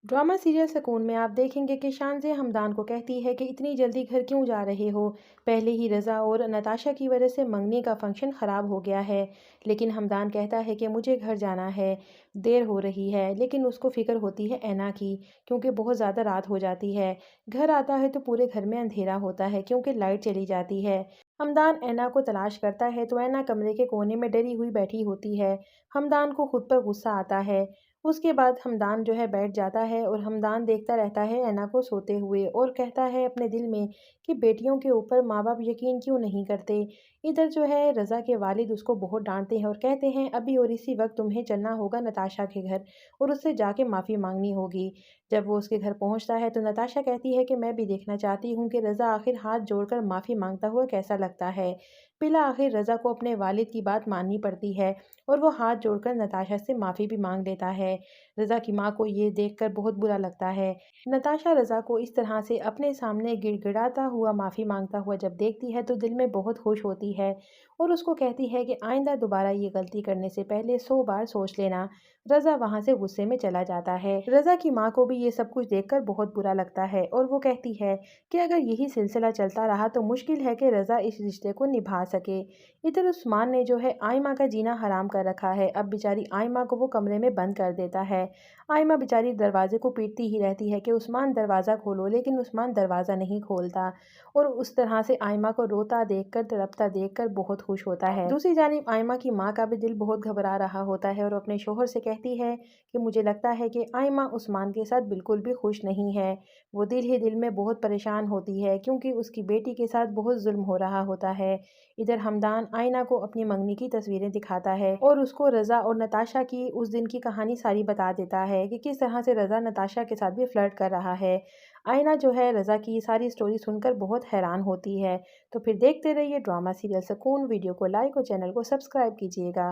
Drama serial सुकून में आप देखेंगे कि शानज़े हमदान को कहती है कि इतनी जल्दी घर क्यों जा रहे हो। पहले ही रज़ा और नताशा की वजह से मंगनी का फंक्शन ख़राब हो गया है। लेकिन हमदान कहता है कि मुझे घर जाना है, देर हो रही है। लेकिन उसको फ़िक्र होती है ऐना की, क्योंकि बहुत ज़्यादा रात हो जाती है। घर आता है तो पूरे घर में अंधेरा होता है क्योंकि लाइट चली जाती है। हमदान ऐना को तलाश करता है तो ऐना कमरे के कोने में डरी हुई बैठी होती है। हमदान को खुद पर गुस्सा आता है। उसके बाद हमदान जो है बैठ जाता है और हमदान देखता रहता है ऐना को सोते हुए और कहता है अपने दिल में कि बेटियों के ऊपर माँ बाप यकीन क्यों नहीं करते। इधर जो है रज़ा के वालिद उसको बहुत डांटते हैं और कहते हैं अभी और इसी वक्त तुम्हें चलना होगा नताशा के घर और उससे जाके माफ़ी मांगनी होगी। जब वो उसके घर पहुंचता है तो नताशा कहती है कि मैं भी देखना चाहती हूँ कि रज़ा आखिर हाथ जोड़कर माफ़ी मांगता हुआ कैसा लगता है। पिला आखिर रज़ा को अपने वालिद की बात माननी पड़ती है और वो हाथ जोड़कर नताशा से माफ़ी भी मांग लेता है। रज़ा की माँ को ये देखकर बहुत बुरा लगता है। नताशा रज़ा को इस तरह से अपने सामने गिड़गिड़ाता हुआ माफ़ी मांगता हुआ जब देखती है तो दिल में बहुत खुश होती है और उसको कहती है कि आइंदा दोबारा ये गलती करने से पहले 100 बार सोच लेना। रज़ा वहाँ से गुस्से में चला जाता है। रज़ा की माँ को भी ये सब कुछ देखकर बहुत बुरा लगता है और वो कहती है कि अगर यही सिलसिला चलता रहा तो मुश्किल है कि रज़ा इस रिश्ते को निभा सके। इधर उस्मान ने जो है आइमा का जीना हराम कर रखा है। अब बेचारी आइमा को वो कमरे में बंद कर देता है। आइमा बेचारी दरवाजे को पीटती ही रहती है कि उस्मान दरवाज़ा खोलो, लेकिन उस्मान दरवाज़ा नहीं खोलता और उस तरह से आइमा को रोता देखकर, तड़पता देखकर बहुत खुश होता है। दूसरी जानिब आइमा की माँ का भी दिल बहुत घबरा रहा होता है और अपने शोहर से कहती है कि मुझे लगता है कि आइमा उस्मान के साथ बिल्कुल भी खुश नहीं है। वो दिल ही दिल में बहुत परेशान होती है क्योंकि उसकी बेटी के साथ बहुत जुल्म हो रहा होता है। इधर हमदान आइना को अपनी मंगनी की तस्वीरें दिखाता है और उसको रज़ा और नताशा की उस दिन की कहानी सारी बता देता है कि किस तरह से रज़ा नताशा के साथ भी फ्लर्ट कर रहा है। आइना जो है रज़ा की सारी स्टोरी सुनकर बहुत हैरान होती है। तो फिर देखते रहिए ड्रामा सीरियल सुकून। वीडियो को लाइक और चैनल को सब्सक्राइब कीजिएगा।